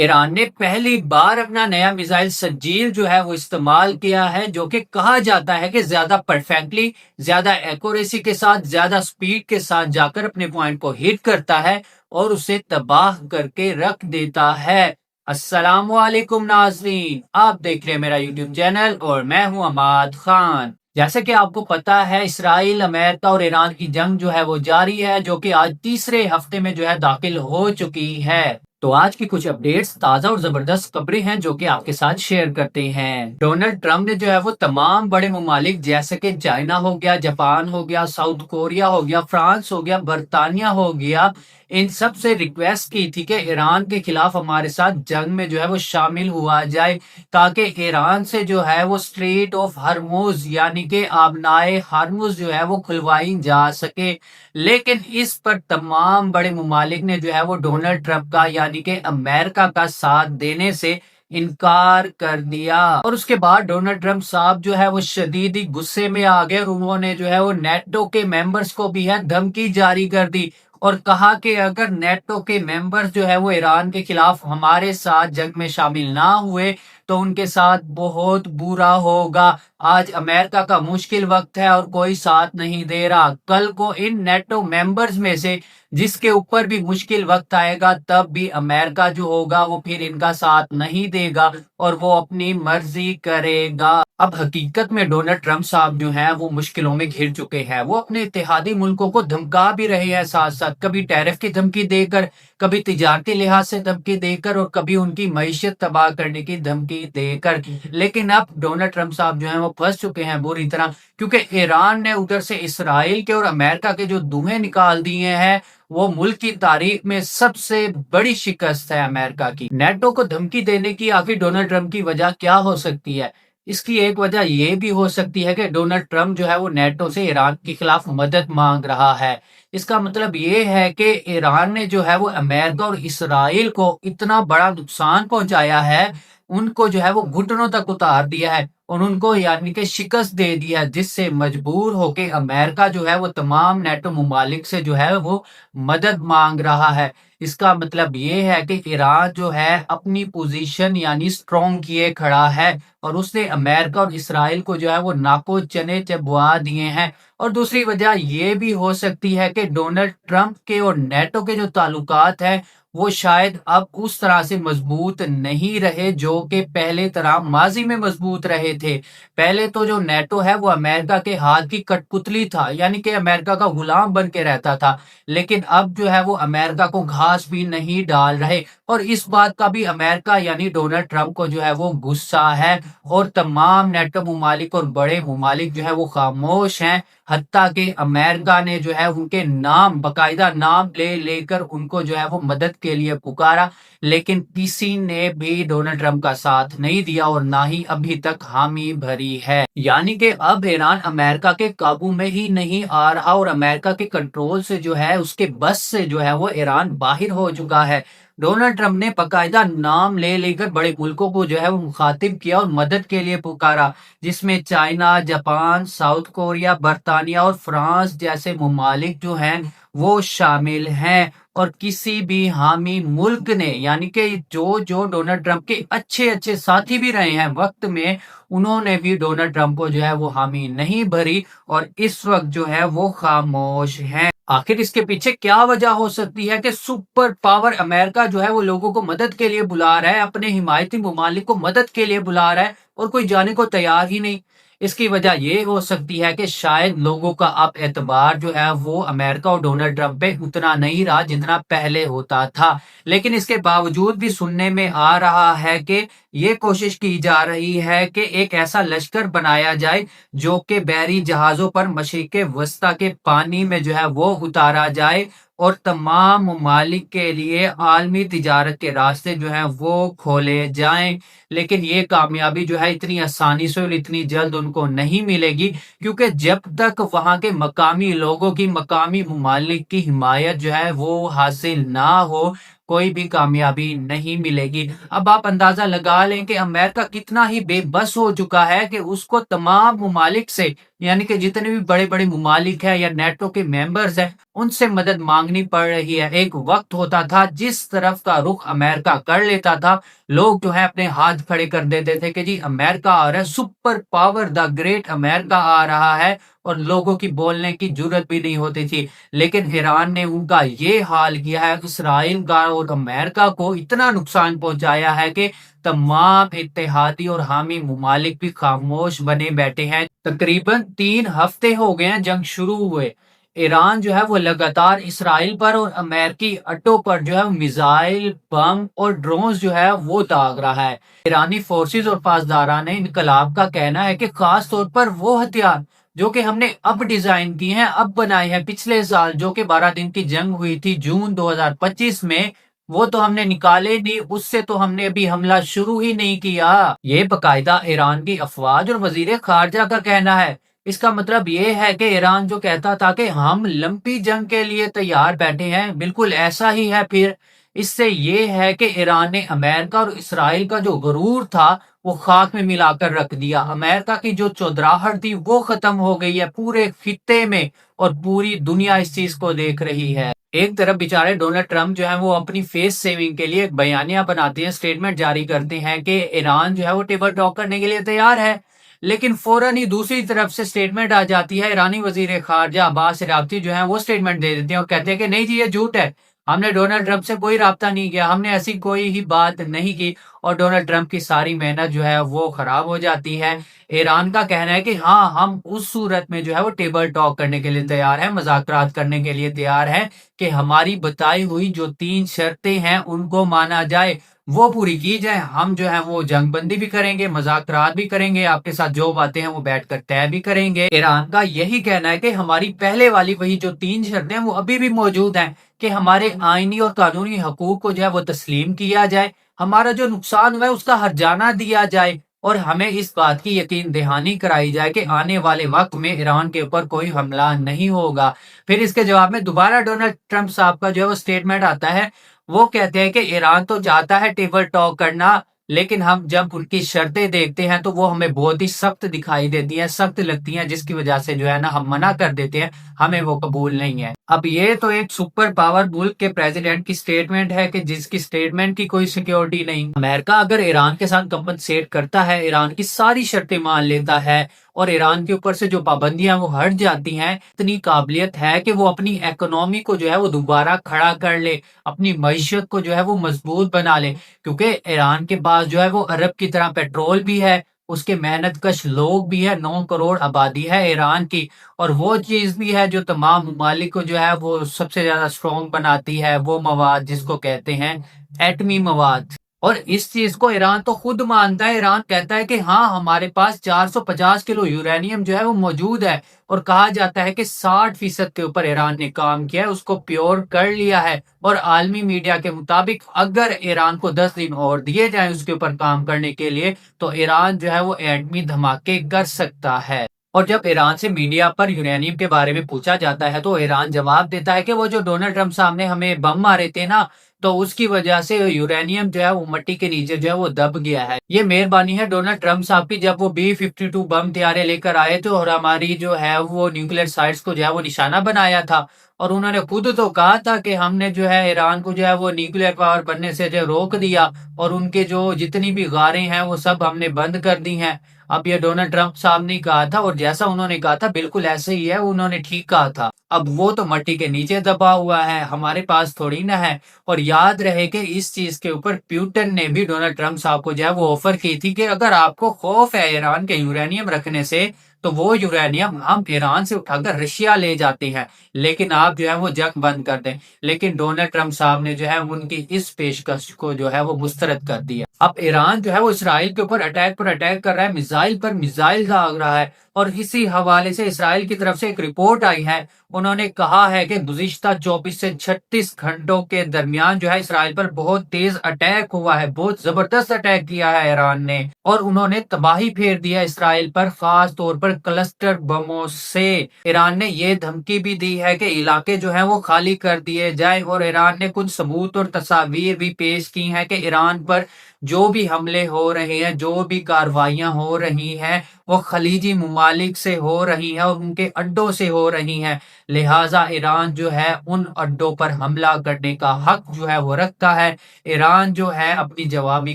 ایران نے پہلی بار اپنا نیا میزائل سجیل جو ہے وہ استعمال کیا ہے، جو کہ کہا جاتا ہے کہ زیادہ پرفیکٹلی، زیادہ ایکوریسی کے ساتھ، زیادہ سپیڈ کے ساتھ جا کر اپنے پوائنٹ کو ہٹ کرتا ہے اور اسے تباہ کر کے رکھ دیتا ہے۔ السلام علیکم ناظرین، آپ دیکھ رہے ہیں میرا یوٹیوب چینل اور میں ہوں عماد خان۔ جیسے کہ آپ کو پتا ہے، اسرائیل، امریکہ اور ایران کی جنگ جو ہے وہ جاری ہے، جو کہ آج تیسرے ہفتے میں جو ہے داخل ہو چکی ہے۔ تو آج کی کچھ اپڈیٹس، تازہ اور زبردست خبریں ہیں جو کہ آپ کے ساتھ شیئر کرتے ہیں۔ ڈونلڈ ٹرمپ نے جو ہے وہ تمام بڑے ممالک جیسے کہ چائنا ہو گیا، جاپان ہو گیا، ساؤتھ کوریا ہو گیا، فرانس ہو گیا، برطانیہ ہو گیا، ان سب سے ریکویسٹ کی تھی کہ ایران کے خلاف ہمارے ساتھ جنگ میں جو ہے وہ شامل ہوا جائے، تاکہ ایران سے جو ہے وہ اسٹریٹ آف ہرمز یعنی کہ آبنائے ہرمز جو ہے وہ کھلوائی جا سکے۔ لیکن اس پر تمام بڑے ممالک نے جو ہے وہ ڈونلڈ ٹرمپ کا یعنی کہ امریکہ کا ساتھ دینے سے انکار کر دیا، اور اس کے بعد ڈونلڈ ٹرمپ صاحب جو ہے وہ شدید ہی غصے میں آ گئے، اور انہوں نے جو ہے وہ نیٹو کے ممبرز کو بھی ہے دھمکی جاری کر دی اور کہا کہ اگر نیٹو کے ممبرز جو ہے وہ ایران کے خلاف ہمارے ساتھ جنگ میں شامل نہ ہوئے تو ان کے ساتھ بہت برا ہوگا۔ آج امریکہ کا مشکل وقت ہے اور کوئی ساتھ نہیں دے رہا، کل کو ان نیٹو ممبرز میں سے جس کے اوپر بھی مشکل وقت آئے گا تب بھی امریکہ جو ہوگا وہ پھر ان کا ساتھ نہیں دے گا اور وہ اپنی مرضی کرے گا۔ اب حقیقت میں ڈونلڈ ٹرمپ صاحب جو ہیں وہ مشکلوں میں گھر چکے ہیں، وہ اپنے اتحادی ملکوں کو دھمکا بھی رہے ہیں، ساتھ ساتھ کبھی ٹیرف کی دھمکی دے کر، کبھی تجارتی لحاظ سے دھمکی دے کر، اور کبھی ان کی معیشت تباہ کرنے کی دھمکی دے کر۔ لیکن اب ڈونلڈ ٹرمپ صاحب جو ہیں وہ پھنس چکے ہیں بری طرح، کیونکہ ایران نے ادھر سے اسرائیل کے اور امریکہ کے جو دھوئیں نکال دیے ہیں، وہ ملک کی تاریخ میں سب سے بڑی شکست ہے امریکہ کی۔ نیٹو کو دھمکی دینے کی آخر ڈونلڈ ٹرمپ کی وجہ کیا ہو سکتی ہے؟ اس کی ایک وجہ یہ بھی ہو سکتی ہے کہ ڈونلڈ ٹرمپ جو ہے وہ نیٹو سے ایران کے خلاف مدد مانگ رہا ہے۔ اس کا مطلب یہ ہے کہ ایران نے جو ہے وہ امریکہ اور اسرائیل کو اتنا بڑا نقصان پہنچایا ہے، ان کو جو ہے وہ گھٹنوں تک اتار دیا ہے اور ان کو یعنی کہ شکست دے دیا، جس سے مجبور ہو کے امریکہ جو ہے وہ تمام نیٹو ممالک سے جو ہے وہ مدد مانگ رہا ہے۔ اس کا مطلب یہ ہے کہ ایران جو ہے اپنی پوزیشن یعنی سٹرونگ کیے کھڑا ہے، اور اس نے امریکہ اور اسرائیل کو جو ہے وہ ناکو چنے چبوا دیے ہیں۔ اور دوسری وجہ یہ بھی ہو سکتی ہے کہ ڈونلڈ ٹرمپ کے اور نیٹو کے جو تعلقات ہیں وہ شاید اب اس طرح سے مضبوط نہیں رہے جو کہ پہلے طرح ماضی میں مضبوط رہے تھے۔ پہلے تو جو نیٹو ہے وہ امریکہ کے ہاتھ کی کٹ پتلی تھا، یعنی کہ امریکہ کا غلام بن کے رہتا تھا، لیکن اب جو ہے وہ امریکہ کو گھاس بھی نہیں ڈال رہے، اور اس بات کا بھی امریکہ یعنی ڈونلڈ ٹرمپ کو جو ہے وہ غصہ ہے، اور تمام نیٹو ممالک اور بڑے ممالک جو ہے وہ خاموش ہیں، حتیٰ کہ امریکہ نے جو ہے ان کے نام، باقاعدہ نام لے لے کر ان کو جو ہے وہ مدد کے لیے پکارا، لیکن کسی نے بھی ڈونلڈ ٹرمپ کا ساتھ نہیں دیا اور نہ ہی ابھی تک حامی بھری ہے۔ یعنی کہ اب ایران امریکہ کے قابو میں ہی نہیں آ رہا، اور امریکہ کے کنٹرول سے جو ہے، اس کے بس سے جو ہے وہ ایران باہر ہو چکا ہے۔ ڈونلڈ ٹرمپ نے باقاعدہ نام لے لے کر بڑے ملکوں کو جو ہے وہ مخاطب کیا اور مدد کے لیے پکارا، جس میں چائنا، جاپان، ساؤتھ کوریا، برطانیہ اور فرانس جیسے ممالک جو ہیں وہ شامل ہیں۔ اور کسی بھی حامی ملک نے یعنی کہ جو ڈونلڈ ٹرمپ کے اچھے اچھے ساتھی بھی رہے ہیں وقت میں، انہوں نے بھی ڈونلڈ ٹرمپ کو جو ہے وہ حامی نہیں بھری، اور اس وقت جو ہے وہ خاموش ہیں۔ آخر اس کے پیچھے کیا وجہ ہو سکتی ہے کہ سپر پاور امریکہ جو ہے وہ لوگوں کو مدد کے لیے بلا رہا ہے، اپنے حمایتی ممالک کو مدد کے لیے بلا رہا ہے، اور کوئی جانے کو تیار ہی نہیں؟ اس کی وجہ یہ ہو سکتی ہے کہ شاید لوگوں کا اب اعتبار جو ہے وہ امریکہ اور ڈونلڈ ٹرمپ پہ اتنا نہیں رہا جتنا پہلے ہوتا تھا۔ لیکن اس کے باوجود بھی سننے میں آ رہا ہے کہ یہ کوشش کی جا رہی ہے کہ ایک ایسا لشکر بنایا جائے جو کہ بحری جہازوں پر مشرق وسطیٰ کے پانی میں جو ہے وہ اتارا جائے، اور تمام ممالک کے لیے عالمی تجارت کے راستے جو ہیں وہ کھولے جائیں۔ لیکن یہ کامیابی جو ہے اتنی آسانی سے اور اتنی جلد ان کو نہیں ملے گی، کیونکہ جب تک وہاں کے مقامی لوگوں کی، مقامی ممالک کی حمایت جو ہے وہ حاصل نہ ہو، کوئی بھی کامیابی نہیں ملے گی۔ اب آپ اندازہ لگا لیں کہ امریکہ کتنا ہی بے بس ہو چکا ہے کہ اس کو تمام ممالک سے، یعنی کہ جتنے بھی بڑے بڑے ممالک ہیں یا نیٹو کے ممبرز ہیں، ان سے مدد مانگنی پڑ رہی ہے۔ ایک وقت ہوتا تھا جس طرف کا رخ امریکہ کر لیتا تھا، لوگ جو ہے اپنے ہاتھ کھڑے کر دیتے تھے کہ جی امریکہ آ رہا ہے، سپر پاور دا گریٹ امریکہ آ رہا ہے، اور لوگوں کی بولنے کی جرت بھی نہیں ہوتی تھی۔ لیکن ایران نے ان کا یہ حال کیا ہے، اسرائیل کا اور امریکہ کو اتنا نقصان پہنچایا ہے کہ تمام اتحادی اور حامی ممالک بھی خاموش بنے بیٹھے ہیں۔ تقریباً 3 ہفتے ہو گئے ہیں جنگ شروع ہوئے، ایران جو ہے وہ لگاتار اسرائیل پر اور امریکی اڈوں پر جو ہے میزائل، بم اور ڈرونز جو ہے وہ داغ رہا ہے۔ ایرانی فورسز اور پاسداران انقلاب کا کہنا ہے کہ خاص طور پر وہ ہتھیار جو کہ ہم نے اب ڈیزائن کی ہیں، اب بنائے ہیں، پچھلے سال جو کہ 12 دن کی جنگ ہوئی تھی جون 2025 میں، وہ تو ہم نے نکالے نہیں، اس سے تو ہم نے ابھی حملہ شروع ہی نہیں کیا۔ یہ باقاعدہ ایران کی افواج اور وزیر خارجہ کا کہنا ہے۔ اس کا مطلب یہ ہے کہ ایران جو کہتا تھا کہ ہم لمبی جنگ کے لیے تیار بیٹھے ہیں، بالکل ایسا ہی ہے۔ پھر اس سے یہ ہے کہ ایران نے امریکہ اور اسرائیل کا جو غرور تھا وہ خاک میں ملا کر رکھ دیا۔ امریکہ کی جو چودراہٹ تھی وہ ختم ہو گئی ہے پورے خطے میں، اور پوری دنیا اس چیز کو دیکھ رہی ہے۔ ایک طرف بیچارے ڈونلڈ ٹرمپ جو ہے وہ اپنی فیس سیونگ کے لیے ایک بیانیہ بناتے ہیں، سٹیٹمنٹ جاری کرتے ہیں کہ ایران جو ہے وہ ٹیبل ٹاک کرنے کے لیے تیار ہے، لیکن فوراً ہی دوسری طرف سے سٹیٹمنٹ آ جاتی ہے۔ ایرانی وزیر خارجہ عباس عراقچی جو ہیں وہ سٹیٹمنٹ دے دیتے ہیں اور کہتے ہیں کہ نہیں جی یہ جھوٹ ہے، ہم نے ڈونلڈ ٹرمپ سے کوئی رابطہ نہیں کیا، ہم نے ایسی کوئی ہی بات نہیں کی، اور ڈونلڈ ٹرمپ کی ساری محنت جو ہے وہ خراب ہو جاتی ہے۔ ایران کا کہنا ہے کہ ہاں ہم اس صورت میں جو ہے وہ ٹیبل ٹاک کرنے کے لیے تیار ہیں، مذاکرات کرنے کے لیے تیار ہیں کہ ہماری بتائی ہوئی جو 3 شرطیں ہیں ان کو مانا جائے، وہ پوری کی جائے، ہم جو ہے وہ جنگ بندی بھی کریں گے، مذاکرات بھی کریں گے، آپ کے ساتھ جو باتیں ہیں وہ بیٹھ کر طے بھی کریں گے۔ ایران کا یہی کہنا ہے کہ ہماری پہلے والی وہی جو 3 شرطیں ہیں وہ ابھی بھی موجود ہیں کہ ہمارے آئینی اور قانونی حقوق کو جو ہے وہ تسلیم کیا جائے، ہمارا جو نقصان ہوا ہے اس کا ہرجانہ دیا جائے، اور ہمیں اس بات کی یقین دہانی کرائی جائے کہ آنے والے وقت میں ایران کے اوپر کوئی حملہ نہیں ہوگا۔ پھر اس کے جواب میں دوبارہ ڈونلڈ ٹرمپ صاحب کا جو ہے وہ سٹیٹمنٹ آتا ہے، وہ کہتے ہیں کہ ایران تو چاہتا ہے ٹیبل ٹاک کرنا، لیکن ہم جب ان کی شرطیں دیکھتے ہیں تو وہ ہمیں بہت ہی سخت دکھائی دیتی ہیں، سخت لگتی ہیں، جس کی وجہ سے جو ہے نا ہم منع کر دیتے ہیں، ہمیں وہ قبول نہیں ہے۔ اب یہ تو ایک سپر پاور ملک کے پریزیڈنٹ کی سٹیٹمنٹ ہے کہ جس کی سٹیٹمنٹ کی کوئی سیکیورٹی نہیں۔ امریکہ اگر ایران کے ساتھ کمپنسیٹ کرتا ہے، ایران کی ساری شرطیں مان لیتا ہے، اور ایران کے اوپر سے جو پابندیاں وہ ہٹ جاتی ہیں، اتنی قابلیت ہے کہ وہ اپنی اکنامی کو جو ہے وہ دوبارہ کھڑا کر لے، اپنی معیشت کو جو ہے وہ مضبوط بنا لے، کیونکہ ایران کے پاس جو ہے وہ عرب کی طرح پیٹرول بھی ہے، اس کے محنت کش لوگ بھی ہے، 9 کروڑ آبادی ہے ایران کی، اور وہ چیز بھی ہے جو تمام ممالک کو جو ہے وہ سب سے زیادہ سٹرونگ بناتی ہے، وہ مواد جس کو کہتے ہیں ایٹمی مواد۔ اور اس چیز کو ایران تو خود مانتا ہے، ایران کہتا ہے کہ ہاں ہمارے پاس 450 کلو یورینیم جو ہے وہ موجود ہے، اور کہا جاتا ہے کہ 60% کے اوپر ایران نے کام کیا ہے، اس کو پیور کر لیا ہے، اور عالمی میڈیا کے مطابق اگر ایران کو 10 دن اور دیے جائیں اس کے اوپر کام کرنے کے لیے تو ایران جو ہے وہ ایٹمی دھماکے کر سکتا ہے۔ اور جب ایران سے میڈیا پر یورینیم کے بارے میں پوچھا جاتا ہے تو ایران جواب دیتا ہے کہ وہ جو ڈونلڈ ٹرمپ صاحب نے ہمیں بم مارے تھے نا، تو اس کی وجہ سے یورینیم جو ہے وہ مٹی کے نیچے جو ہے وہ دب گیا ہے۔ یہ مہربانی ہے ڈونلڈ ٹرمپ صاحب کی، جب وہ B-52 بم طیارے لے کر آئے تھے اور ہماری جو ہے وہ نیوکلیر سائٹس کو جو ہے وہ نشانہ بنایا تھا، اور انہوں نے خود تو کہا تھا کہ ہم نے جو ہے ایران کو جو ہے وہ نیوکلیر پاور بننے سے جو روک دیا، اور ان کے جو جتنی بھی غاریں ہیں وہ سب ہم نے بند کر دی ہیں۔ اب یہ ڈونلڈ ٹرمپ صاحب نے کہا تھا، اور جیسا انہوں نے کہا تھا بالکل ایسے ہی ہے، انہوں نے ٹھیک کہا تھا۔ اب وہ تو مٹی کے نیچے دبا ہوا ہے، ہمارے پاس تھوڑی نہ ہے۔ اور یاد رہے کہ اس چیز کے اوپر پیوٹن نے بھی ڈونلڈ ٹرمپ صاحب کو جو ہے وہ آفر کی تھی کہ اگر آپ کو خوف ہے ایران کے یورینیم رکھنے سے تو وہ یورینیم ہم ایران سے اٹھا کر رشیا لے جاتے ہیں، لیکن آپ جو ہے وہ جنگ بند کر دیں۔ لیکن ڈونلڈ ٹرمپ صاحب نے جو ہے ان کی اس پیشکش کو جو ہے وہ مسترد کر دیا۔ اب ایران جو ہے وہ اسرائیل کے اوپر اٹیک پر اٹیک کر رہا ہے، میزائل پر میزائل داغ رہا ہے، اور اسی حوالے سے اسرائیل کی طرف سے ایک رپورٹ آئی ہے، انہوں نے کہا ہے کہ گزشتہ 24 سے 36 گھنٹوں کے درمیان جو ہے اسرائیل پر بہت تیز اٹیک ہوا ہے، بہت زبردست اٹیک کیا ہے ایران نے، اور انہوں نے تباہی پھیر دیا اسرائیل پر، خاص طور پر پر کلسٹر بموں سے۔ ایران نے یہ دھمکی بھی دی ہے کہ علاقے جو ہیں وہ خالی کر دیے جائیں، اور ایران نے کچھ ثبوت اور تصاویر بھی پیش کی ہیں کہ ایران پر جو بھی حملے ہو رہے ہیں، جو بھی کارروائیاں ہو رہی ہیں، وہ خلیجی ممالک سے ہو رہی ہیں اور ان کے اڈوں سے ہو رہی ہیں۔ لہٰذا ایران جو ہے ان اڈوں پر حملہ کرنے کا حق جو ہے وہ رکھتا ہے۔ ایران جو ہے اپنی جوابی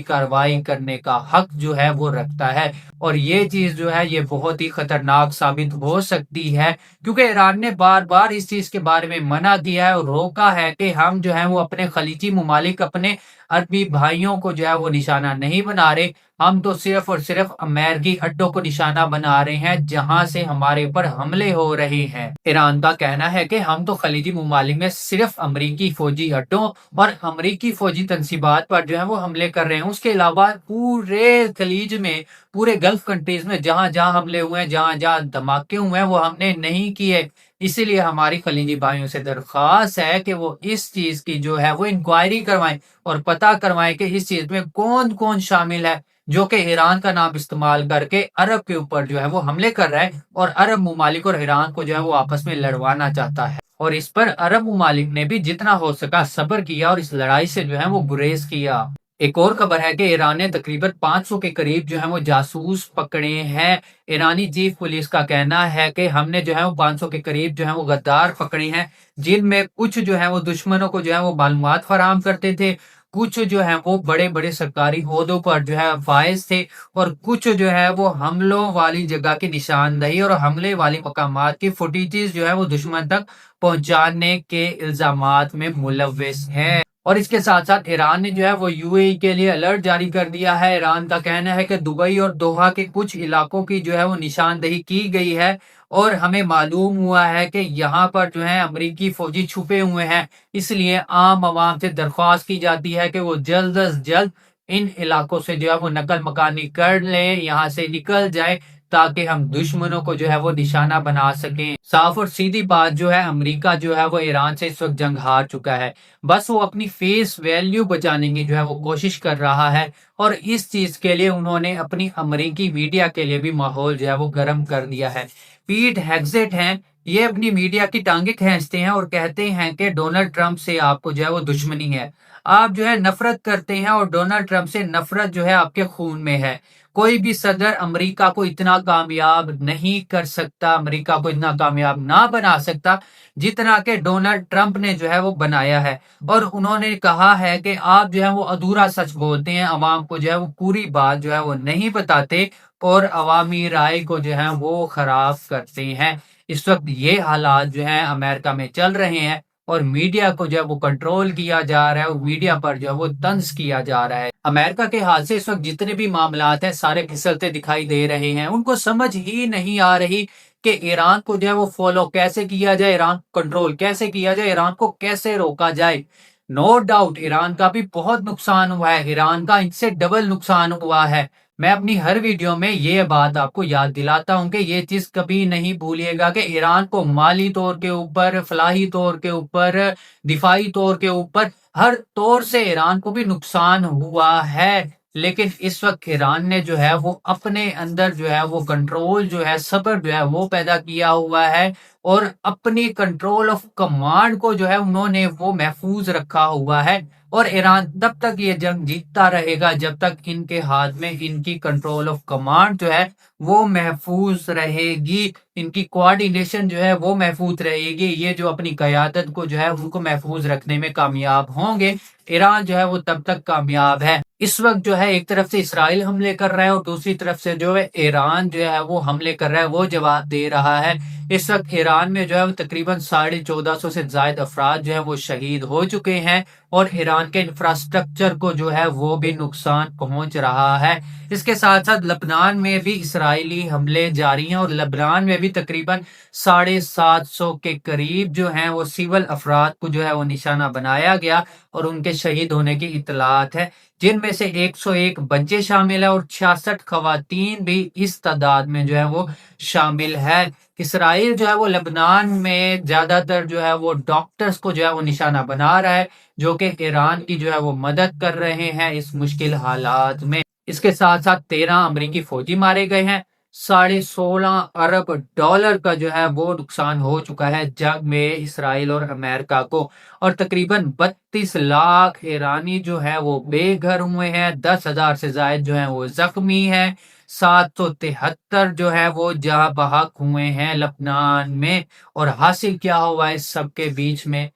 کارروائی کرنے کا حق جو ہے وہ رکھتا ہے، اور یہ چیز جو ہے یہ بہت ہی خطرناک ثابت ہو سکتی ہے، کیونکہ ایران نے بار بار اس چیز کے بارے میں منع کیا ہے اور روکا ہے کہ ہم جو ہے وہ اپنے خلیجی ممالک، اپنے عربی بھائیوں کو جو ہے وہ نشانہ نہیں بنا رہے، ہم تو صرف اور صرف امریکی اڈوں کو نشانہ بنا رہے ہیں جہاں سے ہمارے اوپر حملے ہو رہے ہیں۔ ایران کا کہنا ہے کہ ہم تو خلیجی ممالک میں صرف امریکی فوجی اڈوں اور امریکی فوجی تنصیبات پر جو ہے وہ حملے کر رہے ہیں، اس کے علاوہ پورے خلیج میں، پورے گلف کنٹریز میں جہاں جہاں حملے ہوئے ہیں، جہاں جہاں دھماکے ہوئے ہیں، وہ ہم نے نہیں کیے۔ اسی لیے ہماری خلیجی بھائیوں سے درخواست ہے کہ وہ اس چیز کی جو ہے وہ انکوائری کروائیں اور پتہ کروائیں کہ اس چیز میں کون کون شامل ہے جو کہ ایران کا نام استعمال کر کے عرب کے اوپر جو ہے وہ حملے کر رہا ہے، اور عرب ممالک اور ایران کو جو ہے وہ آپس میں لڑوانا چاہتا ہے۔ اور اس پر عرب ممالک نے بھی جتنا ہو سکا صبر کیا اور اس لڑائی سے جو ہے وہ گریز کیا۔ ایک اور خبر ہے کہ ایران نے تقریباً 500 کے قریب جو ہیں وہ جاسوس پکڑے ہیں۔ ایرانی چیف پولیس کا کہنا ہے کہ ہم نے جو ہے وہ 500 کے قریب جو ہیں وہ غدار پکڑے ہیں، جن میں کچھ جو ہے وہ دشمنوں کو جو ہے وہ معلومات فراہم کرتے تھے، کچھ جو ہے وہ بڑے بڑے سرکاری عہدوں پر جو ہے فائز تھے، اور کچھ جو ہے وہ حملوں والی جگہ کی نشاندہی اور حملے والی مقامات کی فوٹیجز جو ہے وہ دشمن تک پہنچانے کے الزامات میں ملوث ہیں۔ اور اس کے ساتھ ساتھ ایران نے جو ہے وہ یو اے ای کے لیے الرٹ جاری کر دیا ہے۔ ایران کا کہنا ہے کہ دبئی اور دوحہ کے کچھ علاقوں کی جو ہے وہ نشاندہی کی گئی ہے، اور ہمیں معلوم ہوا ہے کہ یہاں پر جو ہے امریکی فوجی چھپے ہوئے ہیں، اس لیے عام عوام سے درخواست کی جاتی ہے کہ وہ جلد از جلد ان علاقوں سے جو ہے وہ نقل مکانی کر لیں، یہاں سے نکل جائے، تاکہ ہم دشمنوں کو جو ہے وہ نشانہ بنا سکیں۔ صاف اور سیدھی بات جو ہے، امریکہ جو ہے وہ ایران سے اس وقت جنگ ہار چکا ہے، بس وہ اپنی فیس ویلیو بچانے کی جو ہے وہ کوشش کر رہا ہے، اور اس چیز کے لیے انہوں نے اپنی امریکی میڈیا کے لیے بھی ماحول جو ہے وہ گرم کر دیا ہے۔ پیٹ ہیگزٹ ہیں، یہ اپنی میڈیا کی ٹانگیں کھینچتے ہیں اور کہتے ہیں کہ ڈونلڈ ٹرمپ سے آپ کو جو ہے وہ دشمنی ہے، آپ جو ہے نفرت کرتے ہیں، اور ڈونلڈ ٹرمپ سے نفرت جو ہے آپ کے خون میں ہے۔ کوئی بھی صدر امریکہ کو اتنا کامیاب نہیں کر سکتا، امریکہ کو اتنا کامیاب نہ بنا سکتا جتنا کہ ڈونلڈ ٹرمپ نے جو ہے وہ بنایا ہے۔ اور انہوں نے کہا ہے کہ آپ جو ہے وہ ادھورا سچ بولتے ہیں، عوام کو جو ہے وہ پوری بات جو ہے وہ نہیں بتاتے، اور عوامی رائے کو جو ہے وہ خراب کرتے ہیں۔ اس وقت یہ حالات جو ہیں امریکہ میں چل رہے ہیں، اور میڈیا کو جو ہے وہ کنٹرول کیا جا رہا ہے، اور میڈیا پر جو ہے وہ طنز کیا جا رہا ہے۔ امریکہ کے حال سے اس وقت جتنے بھی معاملات ہیں سارے پھسلتے دکھائی دے رہے ہیں، ان کو سمجھ ہی نہیں آ رہی کہ ایران کو جو ہے وہ فالو کیسے کیا جائے، ایران کو کنٹرول کیسے کیا جائے، ایران کو کیسے روکا جائے۔ نو ڈاؤٹ ایران کا بھی بہت نقصان ہوا ہے، ایران کا ان سے ڈبل نقصان ہوا ہے۔ میں اپنی ہر ویڈیو میں یہ بات آپ کو یاد دلاتا ہوں کہ یہ چیز کبھی نہیں بھولیے گا کہ ایران کو مالی طور کے اوپر، فلاحی طور کے اوپر، دفاعی طور کے اوپر، ہر طور سے ایران کو بھی نقصان ہوا ہے، لیکن اس وقت ایران نے جو ہے وہ اپنے اندر جو ہے وہ کنٹرول جو ہے، صبر جو ہے وہ پیدا کیا ہوا ہے، اور اپنی کنٹرول آف کمانڈ کو جو ہے انہوں نے وہ محفوظ رکھا ہوا ہے۔ اور ایران تب تک یہ جنگ جیتتا رہے گا جب تک ان کے ہاتھ میں ان کی کنٹرول آف کمانڈ جو ہے وہ محفوظ رہے گی، ان کی کوارڈینیشن جو ہے وہ محفوظ رہے گی، یہ جو اپنی قیادت کو جو ہے ان کو محفوظ رکھنے میں کامیاب ہوں گے، ایران جو ہے وہ تب تک کامیاب ہے۔ اس وقت جو ہے ایک طرف سے اسرائیل حملے کر رہا ہے، اور دوسری طرف سے جو ہے ایران جو ہے وہ حملے کر رہا ہے، وہ جواب دے رہا ہے۔ اس وقت ایران میں جو ہے تقریباً 1450 سے زائد افراد جو ہے وہ شہید ہو چکے ہیں، اور ایران کے انفراسٹرکچر کو جو ہے وہ بھی نقصان پہنچ رہا ہے۔ اس کے ساتھ ساتھ لبنان میں بھی اسرائیلی حملے جاری ہیں، اور لبنان میں بھی تقریباً 750 کے قریب جو ہیں وہ سول افراد کو جو ہے وہ نشانہ بنایا گیا، اور ان کے شہید ہونے کی اطلاعات ہے، جن میں سے 101 بچے شامل ہیں، اور 66 خواتین بھی اس تعداد میں جو ہے وہ شامل ہے۔ اسرائیل جو ہے وہ لبنان میں زیادہ تر جو ہے وہ ڈاکٹرز کو جو ہے وہ نشانہ بنا رہا ہے، جو کہ ایران کی جو ہے وہ مدد کر رہے ہیں اس مشکل حالات میں۔ اس کے ساتھ ساتھ 13 امریکی فوجی مارے گئے ہیں، $16.5 ارب کا جو ہے وہ نقصان ہو چکا ہے جنگ میں اسرائیل اور امریکہ کو، اور تقریباً 32 لاکھ ایرانی جو ہے وہ بے گھر ہوئے ہیں، 10,000 سے زائد جو ہیں وہ زخمی ہیں، 773 جو ہے وہ جاں بحق ہوئے ہیں لبنان میں۔ اور حاصل کیا ہوا اس سب کے بیچ میں؟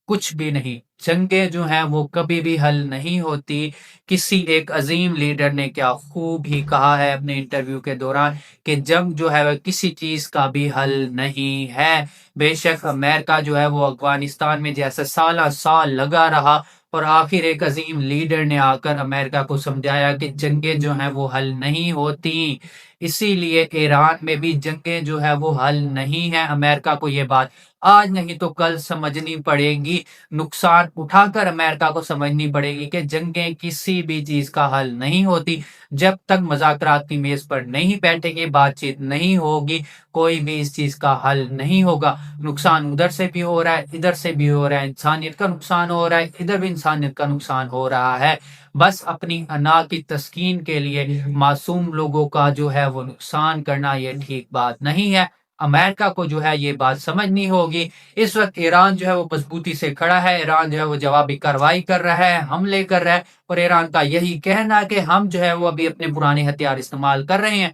کچھ بھی نہیں۔ جنگیں جو ہیں وہ کبھی بھی حل نہیں ہوتی۔ کسی ایک عظیم لیڈر نے کیا خوب ہی کہا ہے اپنے انٹرویو کے دوران کہ جنگ جو ہے وہ کسی چیز کا بھی حل نہیں ہے۔ بے شک امریکہ جو ہے وہ افغانستان میں جیسے سالہ سال لگا رہا، اور آخر ایک عظیم لیڈر نے آ کر امریکہ کو سمجھایا کہ جنگیں جو ہیں وہ حل نہیں ہوتی۔ اسی لیے ایران میں بھی جنگیں جو ہے وہ حل نہیں ہے۔ امریکہ کو یہ بات آج نہیں تو کل سمجھنی پڑے گی، نقصان اٹھا کر امریکہ کو سمجھنی پڑے گی کہ جنگیں کسی بھی چیز کا حل نہیں ہوتی۔ جب تک مذاکرات کی میز پر نہیں بیٹھیں گے، بات چیت نہیں ہوگی، کوئی بھی اس چیز کا حل نہیں ہوگا۔ نقصان ادھر سے بھی ہو رہا ہے، ادھر سے بھی ہو رہا ہے، انسانیت کا نقصان ہو رہا ہے، ادھر بھی انسانیت کا نقصان ہو رہا ہے۔ بس اپنی انا کی تسکین کے لیے معصوم لوگوں کا جو ہے وہ نقصان کرنا یہ ٹھیک بات نہیں ہے۔ امریکہ کو جو ہے یہ بات سمجھنی ہوگی۔ اس وقت ایران جو ہے وہ مضبوطی سے کھڑا ہے، ایران جو ہے وہ جوابی کارروائی کر رہا ہے، حملے کر رہا ہے، اور ایران کا یہی کہنا ہے کہ ہم جو ہے وہ ابھی اپنے پرانے ہتھیار استعمال کر رہے ہیں۔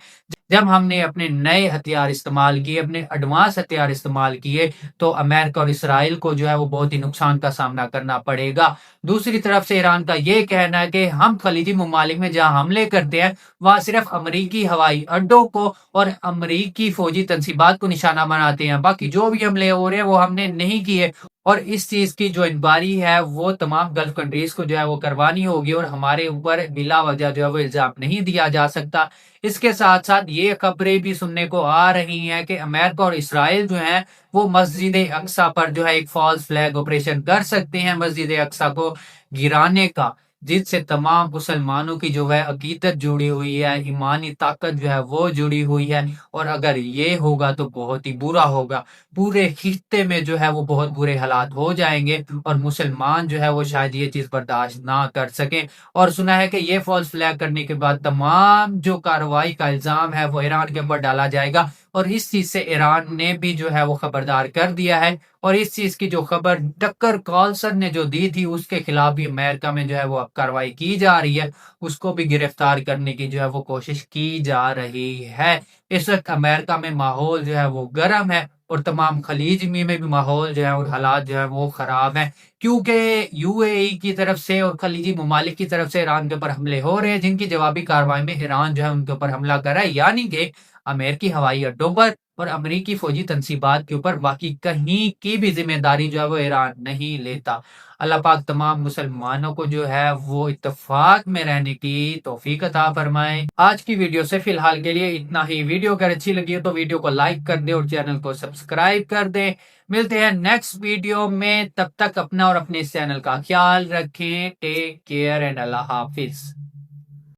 جب ہم نے اپنے نئے ہتھیار استعمال کیے، اپنے ایڈوانس ہتھیار استعمال کیے، تو امریکہ اور اسرائیل کو جو ہے وہ بہت ہی نقصان کا سامنا کرنا پڑے گا۔ دوسری طرف سے ایران کا یہ کہنا ہے کہ ہم خلیجی ممالک میں جہاں حملے کرتے ہیں وہاں صرف امریکی ہوائی اڈوں کو اور امریکی فوجی تنصیبات کو نشانہ بناتے ہیں، باقی جو بھی حملے ہو رہے ہیں وہ ہم نے نہیں کیے۔ اور اس چیز کی جو انکوائری ہے وہ تمام گلف کنٹریز کو جو ہے وہ کروانی ہوگی، اور ہمارے اوپر بلا وجہ جو ہے وہ الزام نہیں دیا جا سکتا۔ اس کے ساتھ ساتھ یہ خبریں بھی سننے کو آ رہی ہیں کہ امریکہ اور اسرائیل جو ہیں وہ مسجد اقصی پر جو ہے ایک فالس فلیگ آپریشن کر سکتے ہیں، مسجد اقصی کو گرانے کا، جس سے تمام مسلمانوں کی جو ہے عقیدت جڑی ہوئی ہے، ایمانی طاقت جو ہے وہ جڑی ہوئی ہے۔ اور اگر یہ ہوگا تو بہت ہی برا ہوگا، پورے خطے میں جو ہے وہ بہت برے حالات ہو جائیں گے، اور مسلمان جو ہے وہ شاید یہ چیز برداشت نہ کر سکیں۔ اور سنا ہے کہ یہ فالس فلیگ کرنے کے بعد تمام جو کارروائی کا الزام ہے وہ ایران کے اوپر ڈالا جائے گا، اور اس چیز سے ایران نے بھی جو ہے وہ خبردار کر دیا ہے۔ اور اس چیز کی جو خبر ٹکر کارلسن نے جو دی تھی اس کے خلاف بھی امریکہ میں جو ہے وہ اب کارروائی کی جا رہی ہے، اس کو بھی گرفتار کرنے کی جو ہے وہ کوشش کی جا رہی ہے۔ اس وقت امریکہ میں ماحول جو ہے وہ گرم ہے، اور تمام خلیج میں بھی ماحول جو ہے اور حالات جو ہے وہ خراب ہیں، کیونکہ یو اے ای کی طرف سے اور خلیجی ممالک کی طرف سے ایران کے اوپر حملے ہو رہے ہیں، جن کی جوابی کارروائی میں ایران جو ہے ان کے اوپر حملہ کر رہا ہے، یعنی کہ امریکی ہوائی اڈوں پر اور امریکی فوجی تنصیبات کے اوپر باقی کہیں کی بھی ذمہ داری جو ہے وہ ایران نہیں لیتا۔ اللہ پاک تمام مسلمانوں کو جو ہے وہ اتفاق میں رہنے کی توفیق عطا فرمائے۔ آج کی ویڈیو سے فی الحال کے لیے اتنا ہی۔ ویڈیو اگر اچھی لگی ہو تو ویڈیو کو لائک کر دیں اور چینل کو سبسکرائب کر دیں۔ ملتے ہیں نیکسٹ ویڈیو میں، تب تک اپنا اور اپنے اس چینل کا خیال رکھیں۔ ٹیک کیئر اینڈ اللہ حافظ۔